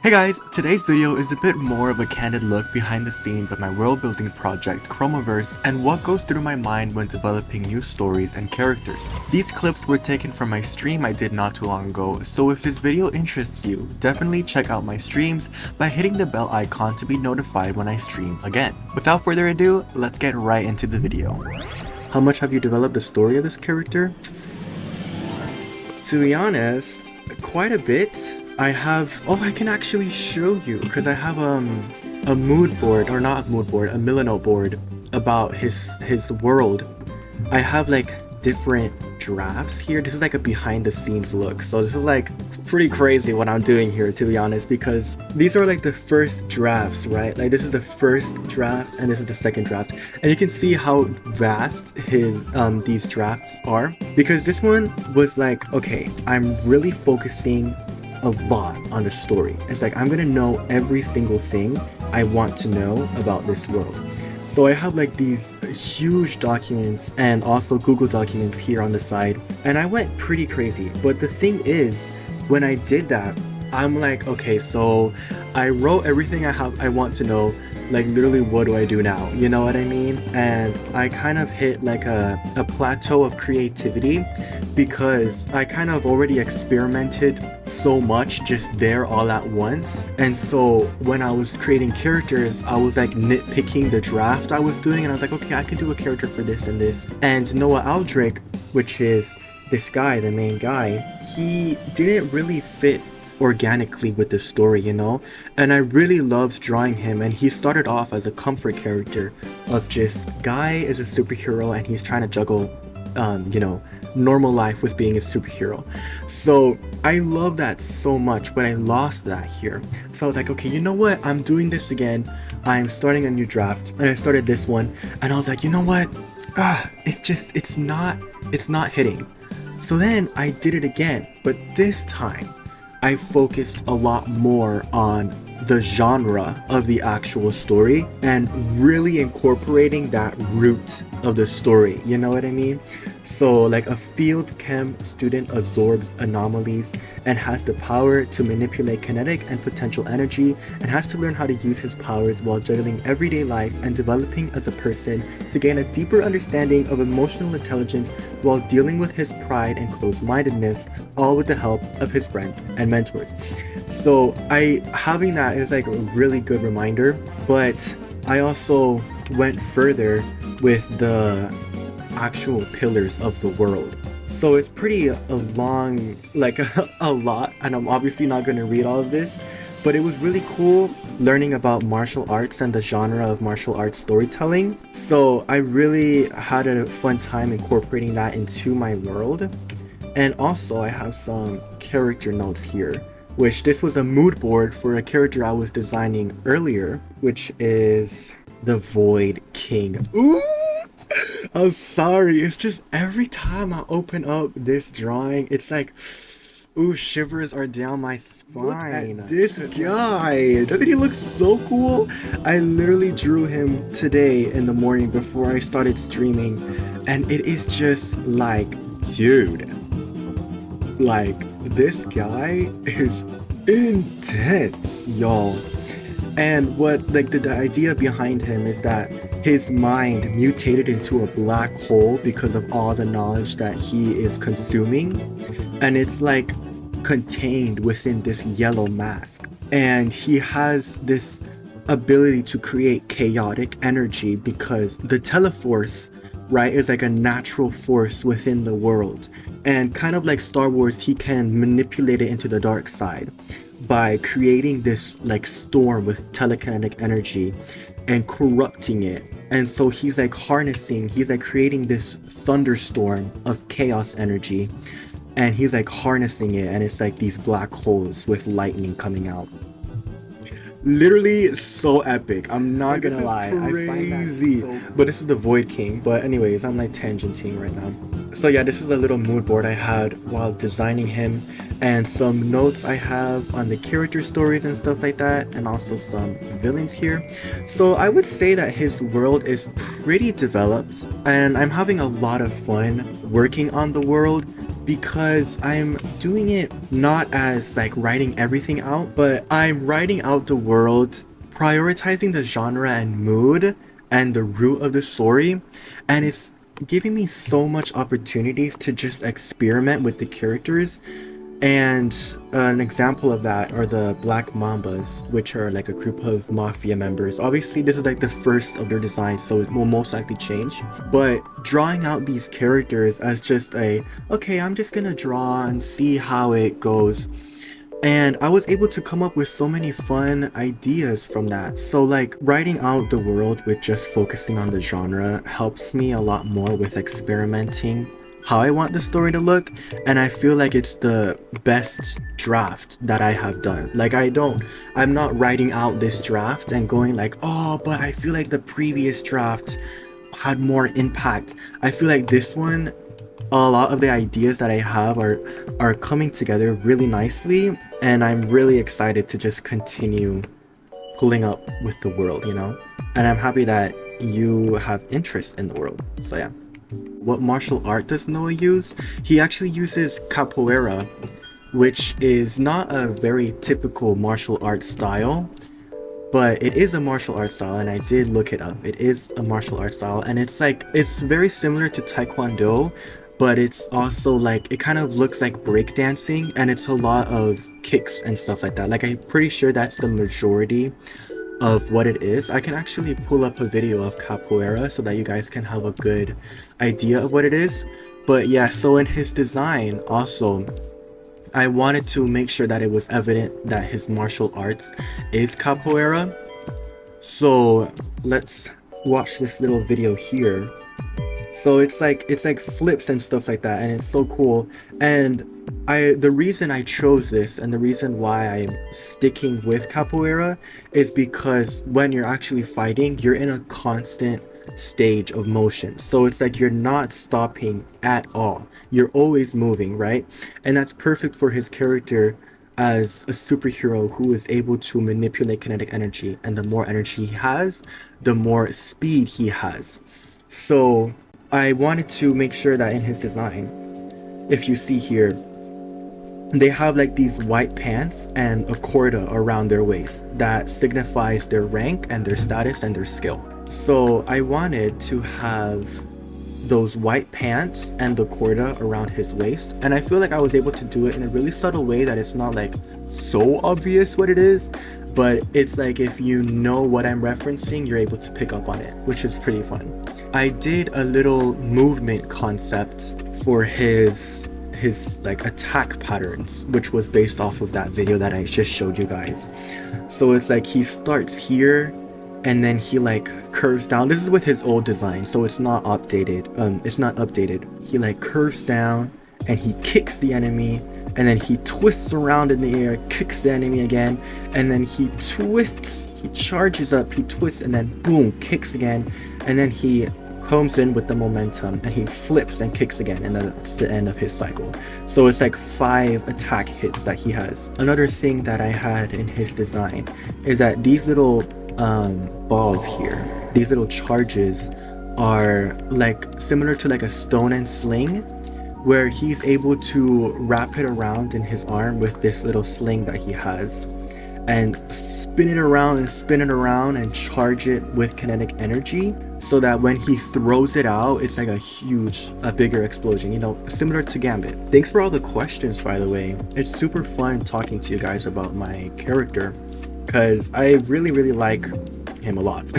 Hey guys, today's video is a bit more of a candid look behind the scenes of my world building project Chromoverse and what goes through my mind when developing new stories and characters. These clips were taken from my stream I did not too long ago, so if this video interests you, definitely check out my streams by hitting the bell icon to be notified when I stream again. Without further ado, let's get right into the video. How much have you developed the story of this character? To be honest, quite a bit. I can actually show you because I have a mood board, or not a mood board, a Milanote board about his world. I have like different drafts here. This is like a behind the scenes look, so this is like pretty crazy what I'm doing here, to be honest, because these are like the first drafts, right? Like this is the first draft and this is the second draft, and you can see how vast his these drafts are, because this one was like, okay, I'm really focusing a lot on the story. It's like I'm gonna know every single thing I want to know about this world. So I have like these huge documents and also Google documents here on the side, and I went pretty crazy. But the thing is, when I did that, I'm like, okay, so I wrote everything I want to know, like literally what do I do now, you know what I mean? And I kind of hit like a plateau of creativity because I kind of already experimented so much just there all at once. And so when I was creating characters, I was like nitpicking the draft I was doing, and I was like, okay, I can do a character for this and this. And Noah Aldrich, which is this guy, the main guy, he didn't really fit organically with the story, you know, and I really loved drawing him. And he started off as a comfort character of just guy is a superhero and he's trying to juggle you know, normal life with being a superhero. So I love that so much, but I lost that here. So I was like, okay, you know what, I'm doing this again, I'm starting a new draft, and I started this one, and I was like, you know what, it's not hitting. So then I did it again, but this time I focused a lot more on the genre of the actual story and really incorporating that root of the story, you know what I mean? So like a field chem student absorbs anomalies and has the power to manipulate kinetic and potential energy, and has to learn how to use his powers while juggling everyday life and developing as a person to gain a deeper understanding of emotional intelligence while dealing with his pride and closed-mindedness, all with the help of his friends and mentors. So having that is like a really good reminder, but I also went further with the actual pillars of the world. So it's pretty a long, like a lot, and I'm obviously not going to read all of this, but it was really cool learning about martial arts and the genre of martial arts storytelling. So I really had a fun time incorporating that into my world. And also I have some character notes here, which this was a mood board for a character I was designing earlier, which is the Void King. Ooh! I'm sorry, it's just every time I open up this drawing, it's like, ooh, shivers are down my spine. Look at this guy, doesn't he look so cool? I literally drew him today in the morning before I started streaming, and it is just like, dude, like this guy is intense, y'all. And what like the idea behind him is that his mind mutated into a black hole because of all the knowledge that he is consuming, and it's like contained within this yellow mask, and he has this ability to create chaotic energy because the Teleforce, right, is like a natural force within the world, and kind of like Star Wars, he can manipulate it into the dark side by creating this like storm with telekinetic energy and corrupting it. And so he's like creating this thunderstorm of chaos energy, and he's like harnessing it, and it's like these black holes with lightning coming out. Literally so epic, I'm not gonna lie. I find that so cool. But this is the Void King. But anyways, I'm like tangenting right now. So yeah, this is a little mood board I had while designing him, and some notes I have on the character stories and stuff like that, and also some villains here. So I would say that his world is pretty developed, and I'm having a lot of fun working on the world. because I'm doing it not as like writing everything out, but I'm writing out the world, prioritizing the genre and mood and the root of the story, and it's giving me so much opportunities to just experiment with the characters. And an example of that are the Black Mambas, which are like a group of mafia members. Obviously, this is like the first of their designs, so it will most likely change. But drawing out these characters as just okay, I'm just gonna draw and see how it goes. And I was able to come up with so many fun ideas from that. So like writing out the world with just focusing on the genre helps me a lot more with experimenting how I want the story to look, and I feel like it's the best draft that I have done. Like I'm not writing out this draft and going like, oh, but I feel like the previous draft had more impact. I feel like this one, a lot of the ideas that I have are coming together really nicely, and I'm really excited to just continue pulling up with the world, you know? And I'm happy that you have interest in the world. So yeah. What martial art does Noah use? He actually uses capoeira, which is not a very typical martial art style, but it is a martial art style, and I did look it up. It is a martial art style, and it's very similar to Taekwondo, but it's also like, it kind of looks like breakdancing, and it's a lot of kicks and stuff like that. Like, I'm pretty sure that's the majority of what it is. I can actually pull up a video of capoeira so that you guys can have a good idea of what it is. But yeah, so in his design also, I wanted to make sure that it was evident that his martial arts is capoeira. So let's watch this little video here. So it's like flips and stuff like that, and it's so cool. And the reason I chose this, and the reason why I'm sticking with capoeira, is because when you're actually fighting, you're in a constant stage of motion. So it's like you're not stopping at all. You're always moving, right? And that's perfect for his character as a superhero who is able to manipulate kinetic energy. And the more energy he has, the more speed he has. So I wanted to make sure that in his design, if you see here, they have like these white pants and a corda around their waist that signifies their rank and their status and their skill. So I wanted to have those white pants and the corda around his waist, and I feel like I was able to do it in a really subtle way that it's not like so obvious what it is, but it's like if you know what I'm referencing, you're able to pick up on it, which is pretty fun. I did a little movement concept for his like attack patterns, which was based off of that video that I just showed you guys. So it's like he starts here and then he like curves down. This is with his old design, so it's not updated. He like curves down and he kicks the enemy, and then he twists around in the air, kicks the enemy again, and then he twists, he charges up, he twists, and then boom, kicks again, and then he comes in with the momentum and he flips and kicks again, and that's the end of his cycle. So it's like 5 attack hits that he has. Another thing that I had in his design is that these little balls here, these little charges, are like similar to like a stone and sling, where he's able to wrap it around in his arm with this little sling that he has and spin it around and charge it with kinetic energy, so that when he throws it out, it's like a bigger explosion, you know, similar to Gambit. Thanks for all the questions, by the way. It's super fun talking to you guys about my character, because I really like him a lot.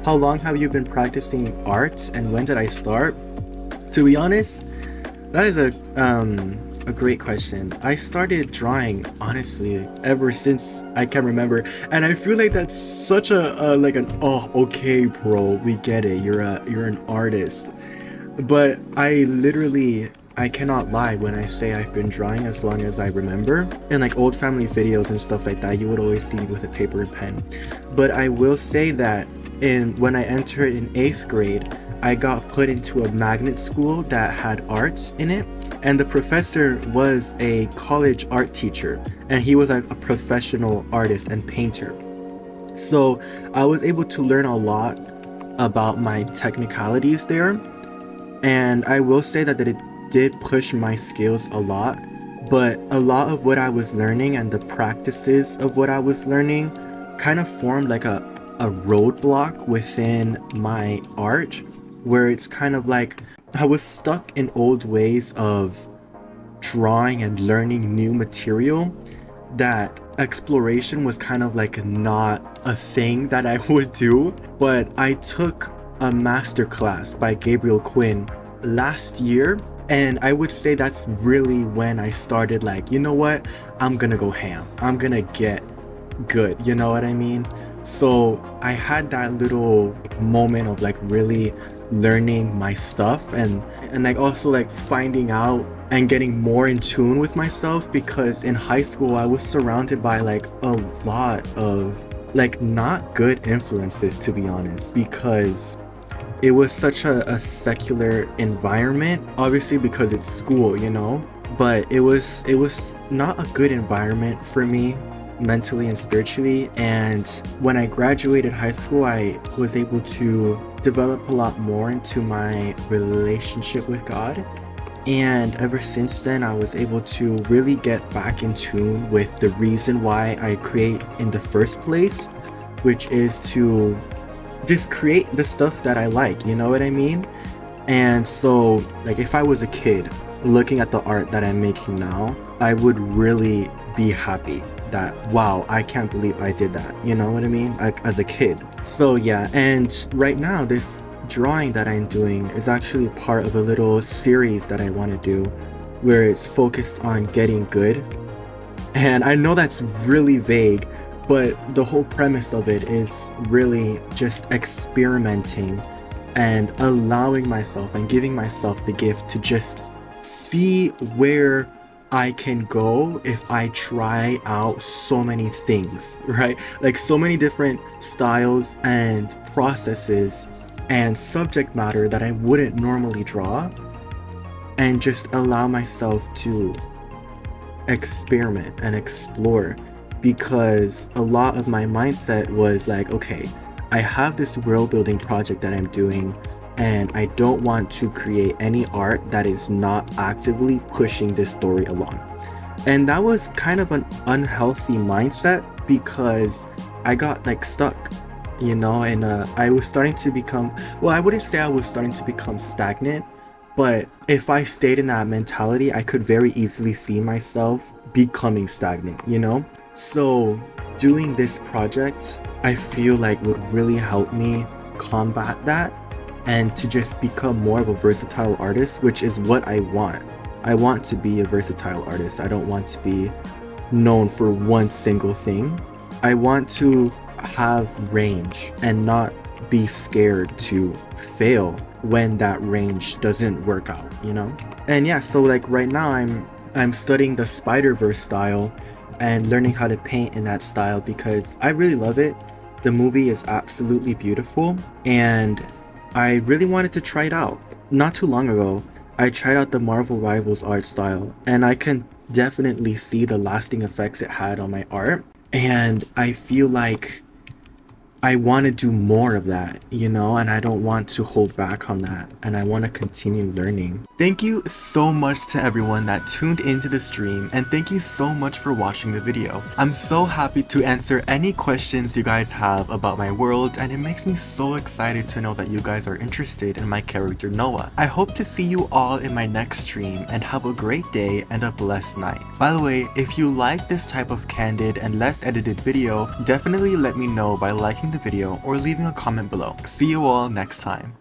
How long have you been practicing art, and when did I start? To be honest, that is a great question. I started drawing, honestly, ever since I can remember, and I feel like that's such oh, okay, bro, we get it. You're an artist, but I cannot lie when I say I've been drawing as long as I remember. In like old family videos and stuff like that, you would always see me with a paper and pen. But I will say that when I entered in 8th grade, I got put into a magnet school that had art in it, and the professor was a college art teacher, and he was like a professional artist and painter. So I was able to learn a lot about my technicalities there, and I will say that did push my skills a lot, but a lot of what I was learning and the practices of what I was learning kind of formed like a roadblock within my art, where it's kind of like I was stuck in old ways of drawing and learning new material, that exploration was kind of like not a thing that I would do. But I took a master class by Gabriel Quinn last year, and I would say that's really when I started like, you know what, I'm gonna go ham, I'm gonna get good, you know what I mean? So I had that little moment of like really learning my stuff, and like also like finding out and getting more in tune with myself, because in high school I was surrounded by like a lot of like not good influences, to be honest, because it was such a secular environment, obviously because it's school, you know, but it was not a good environment for me mentally and spiritually. And when I graduated high school, I was able to develop a lot more into my relationship with God. And ever since then, I was able to really get back in tune with the reason why I create in the first place, which is to just create the stuff that I like, you know what I mean? And so, like, if I was a kid looking at the art that I'm making now, I would really be happy that, wow, I can't believe I did that, you know what I mean? Like, as a kid. So yeah, and right now this drawing that I'm doing is actually part of a little series that I want to do, where it's focused on getting good. And I know that's really vague, but the whole premise of it is really just experimenting and allowing myself and giving myself the gift to just see where I can go if I try out so many things, right? Like so many different styles and processes and subject matter that I wouldn't normally draw, and just allow myself to experiment and explore. Because a lot of my mindset was like, okay, I have this world building project that I'm doing, and I don't want to create any art that is not actively pushing this story along. And that was kind of an unhealthy mindset, because I got like stuck, you know, and I was starting to become, well, I wouldn't say I was starting to become stagnant, but if I stayed in that mentality, I could very easily see myself becoming stagnant, you know? So doing this project, I feel like would really help me combat that, and to just become more of a versatile artist, which is what I want. I want to be a versatile artist. I don't want to be known for one single thing. I want to have range and not be scared to fail when that range doesn't work out, you know? And yeah, so like right now I'm studying the Spider-Verse style and learning how to paint in that style, because I really love it. The movie is absolutely beautiful, and I really wanted to try it out. Not too long ago, I tried out the Marvel Rivals art style, and I can definitely see the lasting effects it had on my art. And I feel like I want to do more of that, you know, and I don't want to hold back on that, and I want to continue learning. Thank you so much to everyone that tuned into the stream, and thank you so much for watching the video. I'm so happy to answer any questions you guys have about my world, and it makes me so excited to know that you guys are interested in my character Noah. I hope to see you all in my next stream, and have a great day and a blessed night. By the way, if you like this type of candid and less edited video, definitely let me know by liking the video or leaving a comment below. See you all next time.